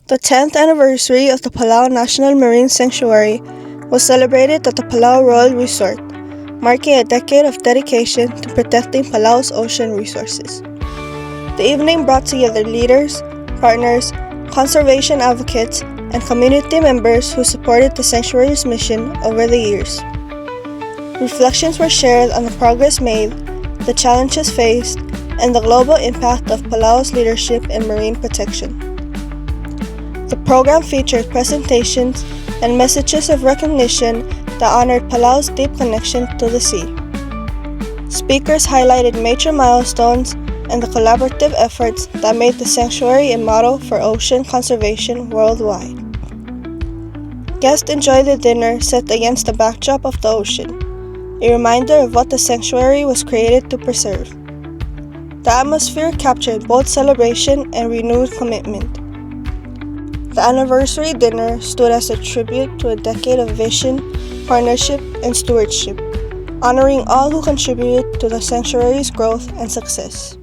The 10th anniversary of the Palau National Marine Sanctuary was celebrated at the Palau Royal Resort, marking a decade of dedication to protecting Palau's ocean resources. The evening brought together leaders, partners, conservation advocates, and community members who supported the sanctuary's mission over the years. Reflections were shared on the progress made, the challenges faced, and the global impact of Palau's leadership in marine protection. The program featured presentations and messages of recognition that honored Palau's deep connection to the sea. Speakers highlighted major milestones and the collaborative efforts that made the sanctuary a model for ocean conservation worldwide. Guests enjoyed the dinner set against the backdrop of the ocean, a reminder of what the sanctuary was created to preserve. The atmosphere captured both celebration and renewed commitment. The anniversary dinner stood as a tribute to a decade of vision, partnership, and stewardship, honoring all who contributed to the sanctuary's growth and success.